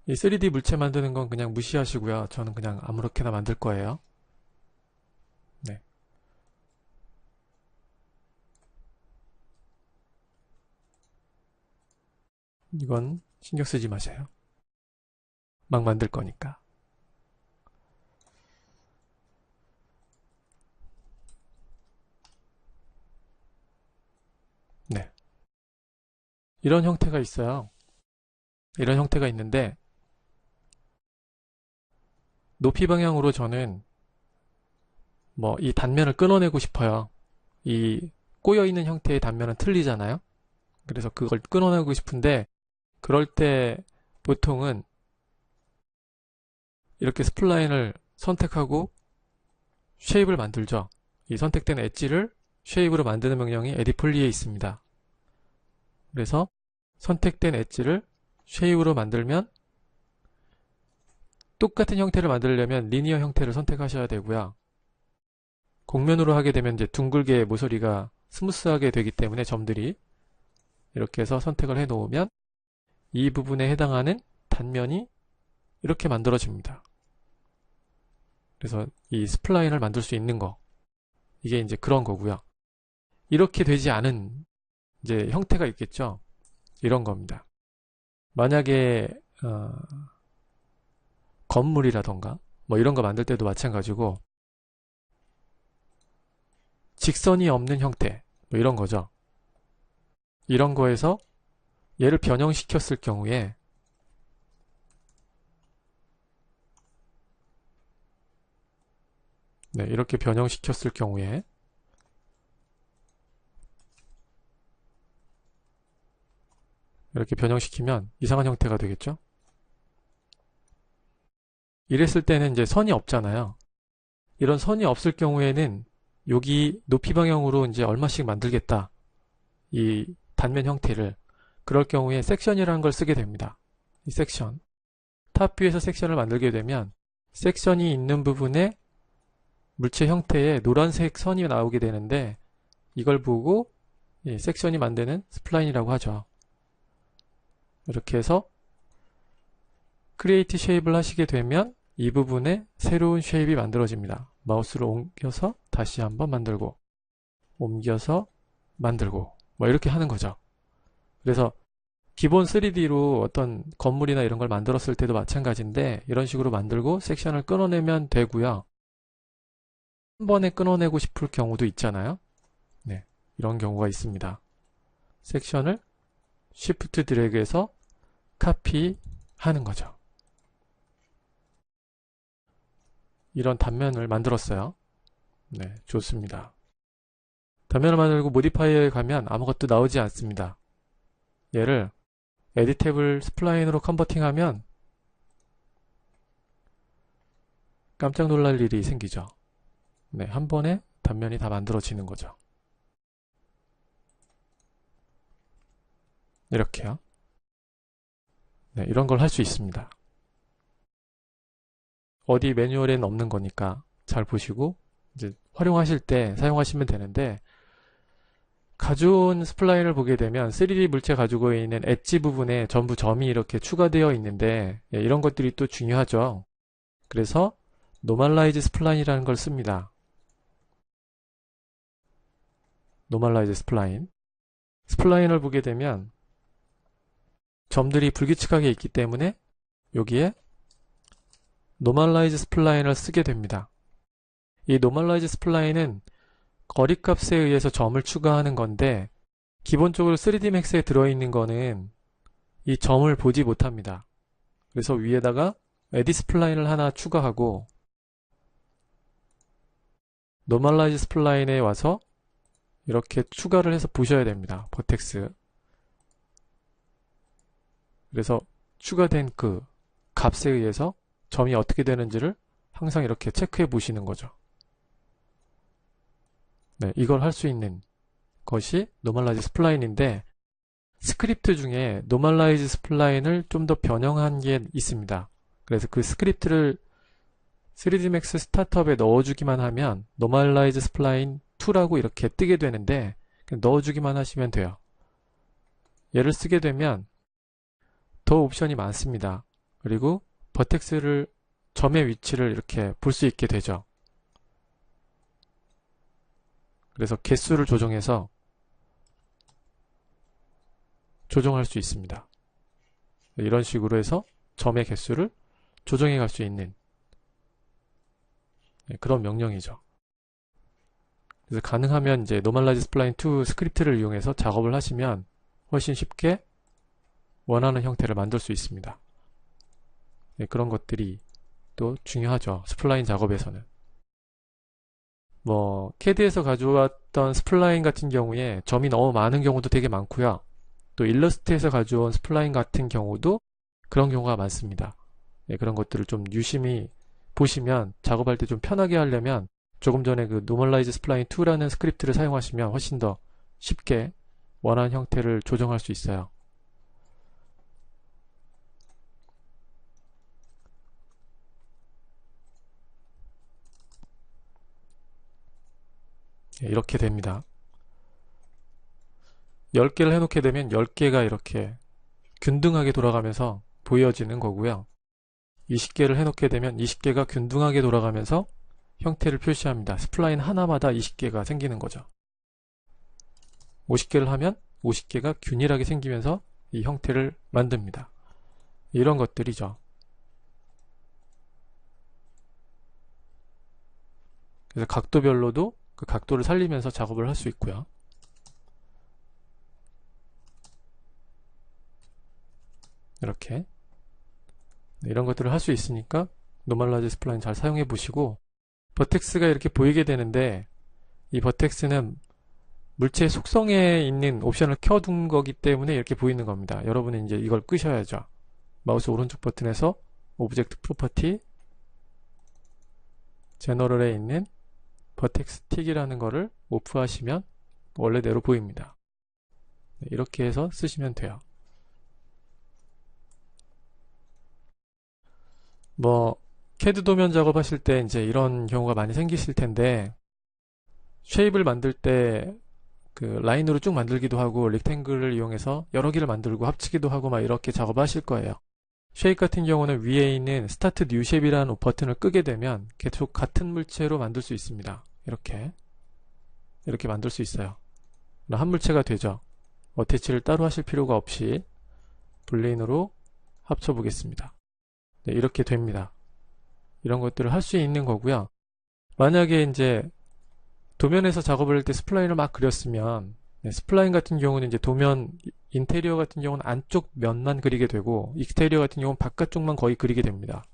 이 3D 물체 만드는 건 그냥 무시하시고요. 저는 그냥 아무렇게나 만들 거예요. 네. 이건 신경 쓰지 마세요. 막 만들 거니까. 네. 이런 형태가 있어요. 이런 형태가 있는데 높이 방향으로 저는 뭐 이 단면을 끊어내고 싶어요. 이 꼬여있는 형태의 단면은 틀리잖아요. 그래서 그걸 끊어내고 싶은데 그럴 때 보통은 이렇게 스플라인을 선택하고 쉐입을 만들죠. 이 선택된 엣지를 쉐입으로 만드는 명령이 에디폴리에 있습니다. 그래서 선택된 엣지를 쉐입으로 만들면 똑같은 형태를 만들려면 리니어 형태를 선택하셔야 되고요. 곡면으로 하게 되면 이제 둥글게 모서리가 스무스하게 되기 때문에 점들이 이렇게 해서 선택을 해 놓으면 이 부분에 해당하는 단면이 이렇게 만들어집니다. 그래서 이 스플라인을 만들 수 있는 거, 이게 이제 그런 거고요. 이렇게 되지 않은 이제 형태가 있겠죠. 이런 겁니다. 만약에 건물이라던가 뭐 이런 거 만들 때도 마찬가지고 직선이 없는 형태 뭐 이런 거죠. 이런 거에서 얘를 변형시켰을 경우에 네, 이렇게 변형시켰을 경우에 이렇게 변형시키면 이상한 형태가 되겠죠. 이랬을 때는 이제 선이 없잖아요. 이런 선이 없을 경우에는 여기 높이 방향으로 이제 얼마씩 만들겠다. 이 단면 형태를. 그럴 경우에 섹션이라는 걸 쓰게 됩니다. 이 섹션. 탑뷰에서 섹션을 만들게 되면 섹션이 있는 부분에 물체 형태의 노란색 선이 나오게 되는데 이걸 보고 이 섹션이 만드는 스플라인이라고 하죠. 이렇게 해서 크리에이트 쉐입을 하시게 되면 이 부분에 새로운 쉐입이 만들어집니다. 마우스를 옮겨서 다시 한번 만들고 옮겨서 만들고 뭐 이렇게 하는 거죠. 그래서 기본 3D로 어떤 건물이나 이런 걸 만들었을 때도 마찬가지인데 이런 식으로 만들고 섹션을 끊어내면 되고요. 한 번에 끊어내고 싶을 경우도 있잖아요. 네, 이런 경우가 있습니다. 섹션을 Shift 드래그해서 카피하는 거죠. 이런 단면을 만들었어요. 네, 좋습니다. 단면을 만들고 모디파이어에 가면 아무것도 나오지 않습니다. 얘를 에디테이블 스플라인으로 컨버팅하면 깜짝 놀랄 일이 생기죠. 네, 한 번에 단면이 다 만들어지는 거죠. 이렇게요. 네, 이런 걸 할 수 있습니다. 어디 매뉴얼에는 없는 거니까 잘 보시고 이제 활용하실 때 사용하시면 되는데, 가져온 스플라인을 보게 되면 3D 물체 가지고 있는 엣지 부분에 전부 점이 이렇게 추가되어 있는데 이런 것들이 또 중요하죠. 그래서 노멀라이즈 스플라인이라는 걸 씁니다. 노멀라이즈 스플라인. 스플라인을 보게 되면 점들이 불규칙하게 있기 때문에 여기에 노멀라이즈 스플라인을 쓰게 됩니다. 이 노멀라이즈 스플라인은 거리값에 의해서 점을 추가하는 건데, 기본적으로 3D Max에 들어있는 거는 이 점을 보지 못합니다. 그래서 위에다가 에디 스플라인을 하나 추가하고 노멀라이즈 스플라인에 와서 이렇게 추가를 해서 보셔야 됩니다. 버텍스. 그래서 추가된 그 값에 의해서 점이 어떻게 되는지를 항상 이렇게 체크해 보시는 거죠. 네, 이걸 할 수 있는 것이 노멀라이즈 스플라인인데, 스크립트 중에 노멀라이즈 스플라인을 좀 더 변형한 게 있습니다. 그래서 그 스크립트를 3D Max 스타트업에 넣어주기만 하면 노멀라이즈 스플라인 2라고 이렇게 뜨게 되는데, 그냥 넣어주기만 하시면 돼요. 얘를 쓰게 되면 더 옵션이 많습니다. 그리고 버텍스를, 점의 위치를 이렇게 볼 수 있게 되죠. 그래서 개수를 조정해서 조정할 수 있습니다. 이런 식으로 해서 점의 개수를 조정해 갈 수 있는 그런 명령이죠. 그래서 가능하면 이제 노멀라이즈 스플라인 2 스크립트를 이용해서 작업을 하시면 훨씬 쉽게 원하는 형태를 만들 수 있습니다. 그런 것들이 또 중요하죠. 스플라인 작업에서는. 뭐 CAD에서 가져왔던 스플라인 같은 경우에 점이 너무 많은 경우도 되게 많고요. 또 일러스트에서 가져온 스플라인 같은 경우도 그런 경우가 많습니다. 그런 것들을 좀 유심히 보시면 작업할 때 좀 편하게 하려면 조금 전에 그 노멀라이즈 스플라인 2라는 스크립트를 사용하시면 훨씬 더 쉽게 원하는 형태를 조정할 수 있어요. 이렇게 됩니다. 10개를 해놓게 되면 10개가 이렇게 균등하게 돌아가면서 보여지는 거고요. 20개를 해놓게 되면 20개가 균등하게 돌아가면서 형태를 표시합니다. 스플라인 하나마다 20개가 생기는 거죠. 50개를 하면 50개가 균일하게 생기면서 이 형태를 만듭니다. 이런 것들이죠. 그래서 각도별로도 그 각도를 살리면서 작업을 할 수 있고요. 이렇게 이런 것들을 할 수 있으니까 노멀라이즈 스플라인 잘 사용해 보시고, 버텍스가 이렇게 보이게 되는데 이 버텍스는 물체의 속성에 있는 옵션을 켜둔 거기 때문에 이렇게 보이는 겁니다. 여러분은 이제 이걸 끄셔야죠. 마우스 오른쪽 버튼에서 오브젝트 프로퍼티 제너럴에 있는 버텍스 틱이라는 거를 오프하시면 원래대로 보입니다. 이렇게 해서 쓰시면 돼요. 뭐 CAD 도면 작업하실 때 이제 이런 경우가 많이 생기실 텐데, 쉐입을 만들 때 그 라인으로 쭉 만들기도 하고 렉탱글을 이용해서 여러 개를 만들고 합치기도 하고 막 이렇게 작업하실 거예요. 쉐입 같은 경우는 위에 있는 스타트 뉴 쉐입이라는 버튼을 끄게 되면 계속 같은 물체로 만들 수 있습니다. 이렇게 만들 수 있어요. 한 물체가 되죠. 어태치를 따로 하실 필요가 없이 블레인으로 합쳐 보겠습니다. 네, 이렇게 됩니다. 이런 것들을 할 수 있는 거고요. 만약에 이제 도면에서 작업을 할 때 스플라인을 막 그렸으면 스플라인 같은 경우는 이제 도면 인테리어 같은 경우는 안쪽 면만 그리게 되고 익스테리어 같은 경우는 바깥쪽만 거의 그리게 됩니다.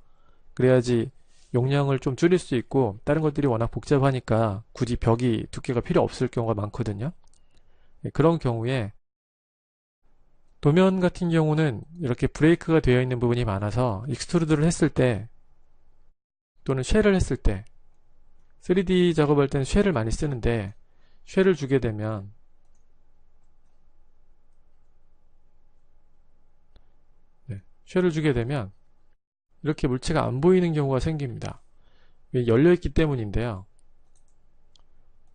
그래야지 용량을 좀 줄일 수 있고 다른 것들이 워낙 복잡하니까 굳이 벽이 두께가 필요 없을 경우가 많거든요. 그런 경우에 도면 같은 경우는 이렇게 브레이크가 되어 있는 부분이 많아서 익스트루드를 했을 때 또는 쉘을 했을 때 3D 작업할 때는 쉘을 많이 쓰는데 쉘을 주게 되면 쉘을 주게 되면 이렇게 물체가 안 보이는 경우가 생깁니다. 왜? 열려있기 때문인데요.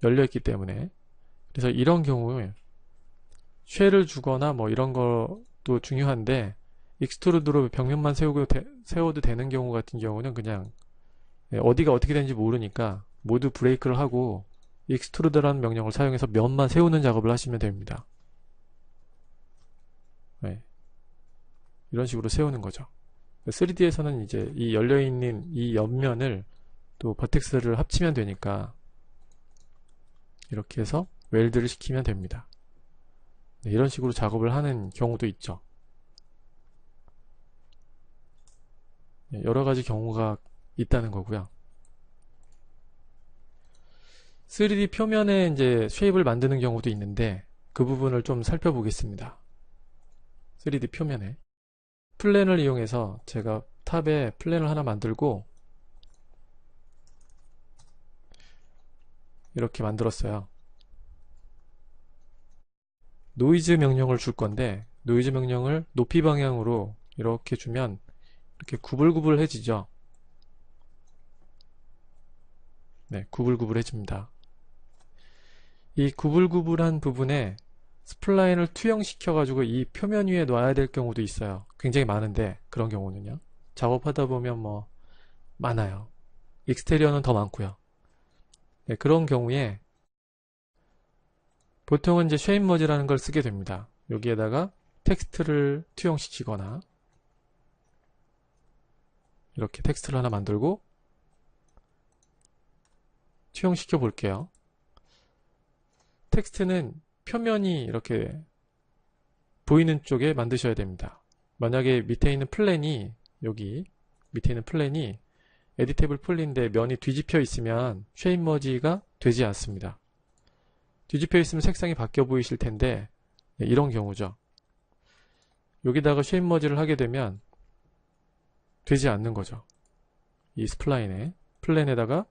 열려있기 때문에. 그래서 이런 경우에 쉘을 주거나 뭐 이런 것도 중요한데 익스트루드로 벽면만 세워도 되는 경우 같은 경우는 그냥 어디가 어떻게 되는지 모르니까 모두 브레이크를 하고 익스트루드라는 명령을 사용해서 면만 세우는 작업을 하시면 됩니다. 네. 이런 식으로 세우는 거죠. 3D에서는 이제 이 열려있는 이 옆면을 또 버텍스를 합치면 되니까 이렇게 해서 웰드를 시키면 됩니다. 네, 이런 식으로 작업을 하는 경우도 있죠. 네, 여러 가지 경우가 있다는 거고요. 3D 표면에 이제 쉐입을 만드는 경우도 있는데 그 부분을 좀 살펴보겠습니다. 3D 표면에 플랜을 이용해서 제가 탑에 플랜을 하나 만들고 이렇게 만들었어요. 노이즈 명령을 줄 건데 노이즈 명령을 높이 방향으로 이렇게 주면 이렇게 구불구불해지죠. 네, 구불구불해집니다. 이 구불구불한 부분에 스플라인을 투영시켜 가지고 이 표면 위에 놔야 될 경우도 있어요. 굉장히 많은데 그런 경우는요. 작업하다 보면 뭐 많아요. 익스테리어는 더 많고요. 네, 그런 경우에 보통은 이제 쉐입 머지라는 걸 쓰게 됩니다. 여기에다가 텍스트를 투영시키거나 이렇게 텍스트를 하나 만들고 투영시켜 볼게요. 텍스트는 표면이 이렇게 보이는 쪽에 만드셔야 됩니다. 만약에 밑에 있는 플랜이 여기 밑에 있는 플랜이 에디테이블 플랜인데 면이 뒤집혀 있으면 쉐입 머지가 되지 않습니다. 뒤집혀 있으면 색상이 바뀌어 보이실 텐데 이런 경우죠. 여기다가 쉐입 머지를 하게 되면 되지 않는 거죠. 이 스플라인에 플랜에다가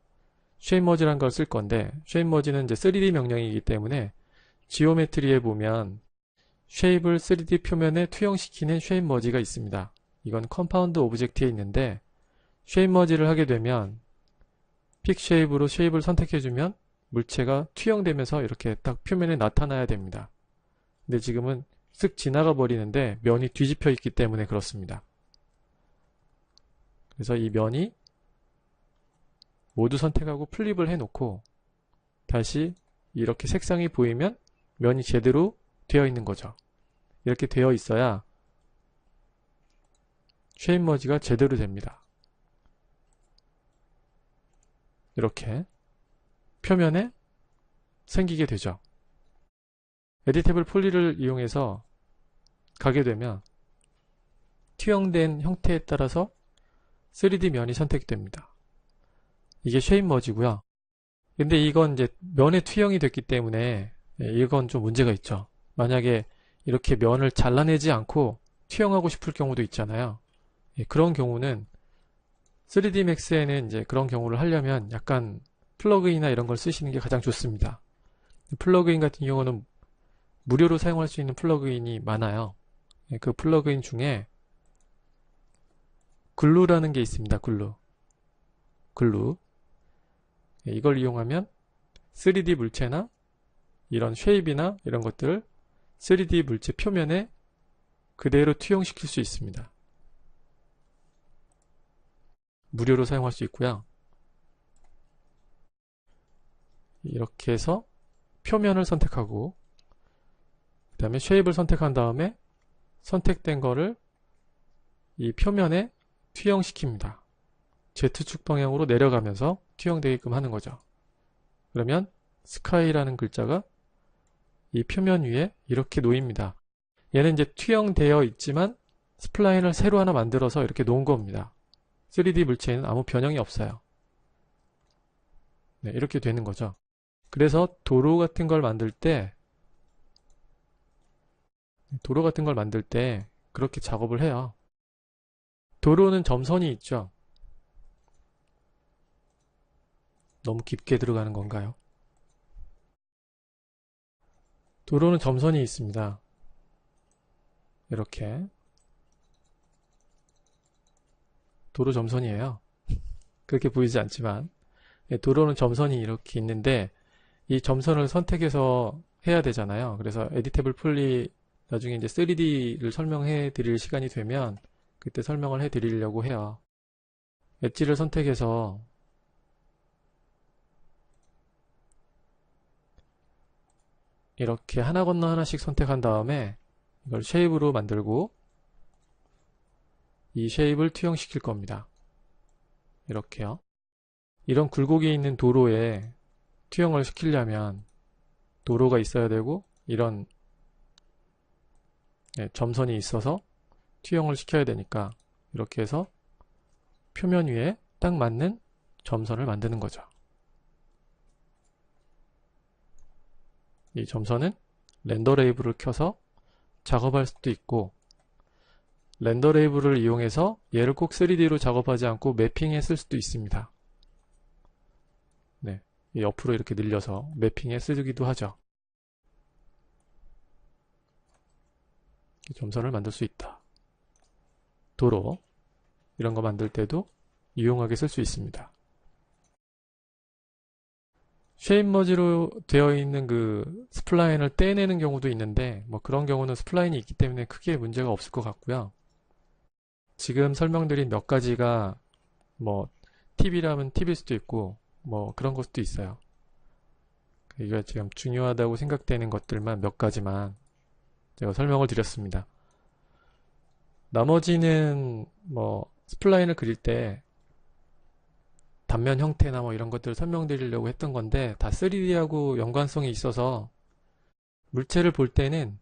쉐입 머지라는 걸 쓸 건데 쉐입 머지는 이제 3D 명령이기 때문에 지오메트리에 보면 쉐입을 3D 표면에 투영시키는 쉐입 머지가 있습니다. 이건 컴파운드 오브젝트에 있는데 쉐입 머지를 하게 되면 픽 쉐입으로 쉐입을 선택해주면 물체가 투영되면서 이렇게 딱 표면에 나타나야 됩니다. 근데 지금은 쓱 지나가 버리는데 면이 뒤집혀 있기 때문에 그렇습니다. 그래서 이 면이 모두 선택하고 플립을 해놓고 다시 이렇게 색상이 보이면 면이 제대로 되어 있는 거죠. 이렇게 되어 있어야 쉐입 머지가 제대로 됩니다. 이렇게 표면에 생기게 되죠. 에디테이블 폴리를 이용해서 가게 되면 투영된 형태에 따라서 3D 면이 선택됩니다. 이게 쉐입 머지고요. 근데 이건 이제 면에 투영이 됐기 때문에 이건 좀 문제가 있죠. 만약에 이렇게 면을 잘라내지 않고 투영하고 싶을 경우도 있잖아요. 그런 경우는 3D Max에는 이제 그런 경우를 하려면 약간 플러그인이나 이런 걸 쓰시는 게 가장 좋습니다. 플러그인 같은 경우는 무료로 사용할 수 있는 플러그인이 많아요. 그 플러그인 중에 글루라는 게 있습니다. 글루. 이걸 이용하면 3D 물체나 이런 쉐입이나 이런 것들을 3D 물체 표면에 그대로 투영시킬 수 있습니다. 무료로 사용할 수 있고요. 이렇게 해서 표면을 선택하고 그 다음에 쉐입을 선택한 다음에 선택된 거를 이 표면에 투영시킵니다. Z축 방향으로 내려가면서 투영되게끔 하는 거죠. 그러면 스카이라는 글자가 이 표면 위에 이렇게 놓입니다. 얘는 이제 투영되어 있지만 스플라인을 새로 하나 만들어서 이렇게 놓은 겁니다. 3D 물체에는 아무 변형이 없어요. 네, 이렇게 되는 거죠. 그래서 도로 같은 걸 만들 때 그렇게 작업을 해요. 도로는 점선이 있죠. 너무 깊게 들어가는 건가요? 도로는 점선이 있습니다. 이렇게 도로 점선이에요. 그렇게 보이지 않지만 도로는 점선이 이렇게 있는데 이 점선을 선택해서 해야 되잖아요. 그래서 에디테이블 폴리 나중에 이제 3D를 설명해 드릴 시간이 되면 그때 설명을 해 드리려고 해요. 엣지를 선택해서 이렇게 하나 건너 하나씩 선택한 다음에 이걸 쉐입으로 만들고 이 쉐입을 투영시킬 겁니다. 이렇게요. 이런 굴곡이 있는 도로에 투영을 시키려면 도로가 있어야 되고 이런 점선이 있어서 투영을 시켜야 되니까 이렇게 해서 표면 위에 딱 맞는 점선을 만드는 거죠. 이 점선은 렌더 레이블을 켜서 작업할 수도 있고 렌더 레이블을 이용해서 얘를 꼭 3D로 작업하지 않고 매핑에 쓸 수도 있습니다. 네, 옆으로 이렇게 늘려서 매핑에 쓰기도 하죠. 점선을 만들 수 있다. 도로 이런 거 만들 때도 유용하게 쓸 수 있습니다. 쉐입 머지로 되어 있는 그 스플라인을 떼내는 경우도 있는데 뭐 그런 경우는 스플라인이 있기 때문에 크게 문제가 없을 것 같고요. 지금 설명드린 몇 가지가 뭐 팁이라면 팁일 수도 있고 뭐 그런 것도 있어요. 이게 지금 중요하다고 생각되는 것들만 몇 가지만 제가 설명을 드렸습니다. 나머지는 뭐 스플라인을 그릴 때 단면 형태나 뭐 이런 것들을 설명드리려고 했던 건데 다 3D하고 연관성이 있어서 물체를 볼 때는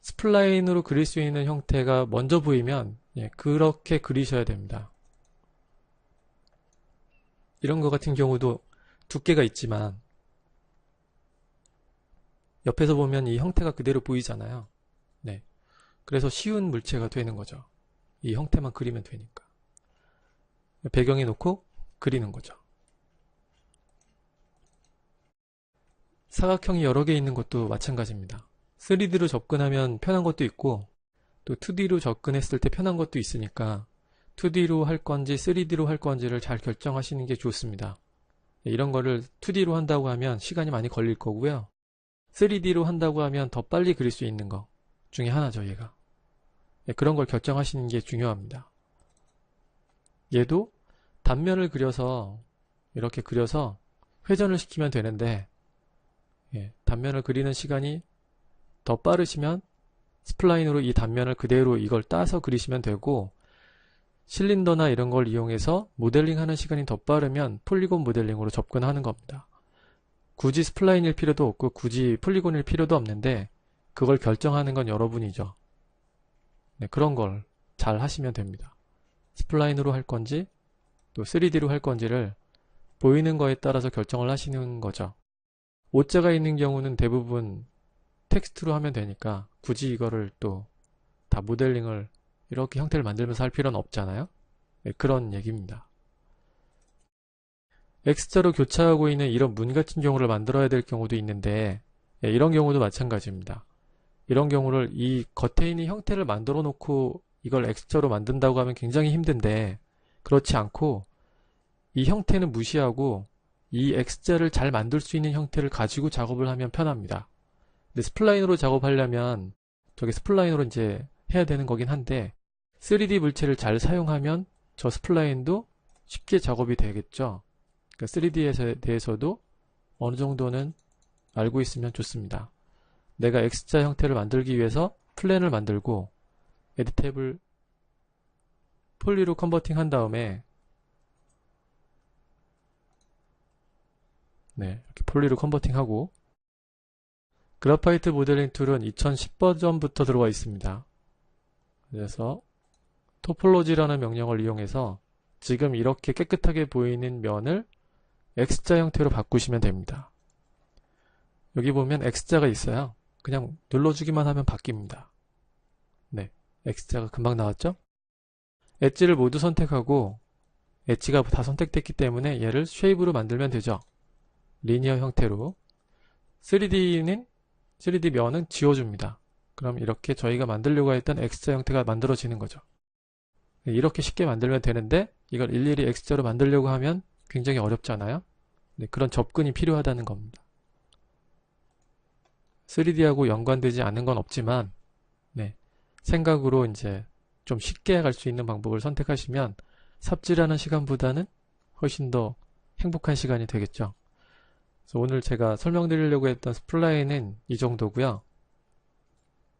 스플라인으로 그릴 수 있는 형태가 먼저 보이면 그렇게 그리셔야 됩니다. 이런 거 같은 경우도 두께가 있지만 옆에서 보면 이 형태가 그대로 보이잖아요. 네, 그래서 쉬운 물체가 되는 거죠. 이 형태만 그리면 되니까. 배경에 놓고 그리는 거죠. 사각형이 여러 개 있는 것도 마찬가지입니다. 3D로 접근하면 편한 것도 있고 또 2D로 접근했을 때 편한 것도 있으니까 2D로 할 건지 3D로 할 건지를 잘 결정하시는 게 좋습니다. 이런 거를 2D로 한다고 하면 시간이 많이 걸릴 거고요. 3D로 한다고 하면 더 빨리 그릴 수 있는 거 중에 하나죠, 얘가. 그런 걸 결정하시는 게 중요합니다. 얘도 단면을 그려서 이렇게 그려서 회전을 시키면 되는데 단면을 그리는 시간이 더 빠르시면 스플라인으로 이 단면을 그대로 이걸 따서 그리시면 되고 실린더나 이런 걸 이용해서 모델링 하는 시간이 더 빠르면 폴리곤 모델링으로 접근하는 겁니다. 굳이 스플라인일 필요도 없고 굳이 폴리곤일 필요도 없는데 그걸 결정하는 건 여러분이죠. 네, 그런 걸 잘 하시면 됩니다. 스플라인으로 할 건지 또 3D로 할 건지를 보이는 거에 따라서 결정을 하시는 거죠. 오자가 있는 경우는 대부분 텍스트로 하면 되니까 굳이 이거를 또 다 모델링을 이렇게 형태를 만들면서 할 필요는 없잖아요. 네, 그런 얘기입니다. X자로 교차하고 있는 이런 문 같은 경우를 만들어야 될 경우도 있는데 이런 경우도 마찬가지입니다. 이런 경우를 이 겉에 있는 형태를 만들어 놓고 이걸 X자로 만든다고 하면 굉장히 힘든데 그렇지 않고 이 형태는 무시하고 이 X자를 잘 만들 수 있는 형태를 가지고 작업을 하면 편합니다. 근데 스플라인으로 작업하려면 저게 스플라인으로 이제 해야 되는 거긴 한데 3D 물체를 잘 사용하면 저 스플라인도 쉽게 작업이 되겠죠. 그러니까 3D에 대해서도 어느 정도는 알고 있으면 좋습니다. 내가 X자 형태를 만들기 위해서 플랜을 만들고 에디트 탭을 폴리로 컨버팅 한 다음에 이렇게 폴리로 컨버팅하고 그래파이트 모델링 툴은 2010 버전부터 들어와 있습니다. 그래서 토폴로지라는 명령을 이용해서 지금 이렇게 깨끗하게 보이는 면을 X자 형태로 바꾸시면 됩니다. 여기 보면 X자가 있어요. 그냥 눌러주기만 하면 바뀝니다. X자가 금방 나왔죠? 엣지를 모두 선택하고 엣지가 다 선택됐기 때문에 얘를 쉐입으로 만들면 되죠. 리니어 형태로 3D 면은 지워줍니다. 그럼 이렇게 저희가 만들려고 했던 X자 형태가 만들어지는 거죠. 이렇게 쉽게 만들면 되는데 이걸 일일이 X자로 만들려고 하면 굉장히 어렵잖아요. 그런 접근이 필요하다는 겁니다. 3D하고 연관되지 않는 건 없지만 생각으로 이제 좀 쉽게 갈 수 있는 방법을 선택하시면 삽질하는 시간보다는 훨씬 더 행복한 시간이 되겠죠. 그래서 오늘 제가 설명드리려고 했던 스플라인은 이 정도고요.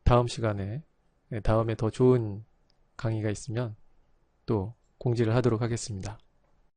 다음 시간에 다음에 더 좋은 강의가 있으면 또 공지를 하도록 하겠습니다.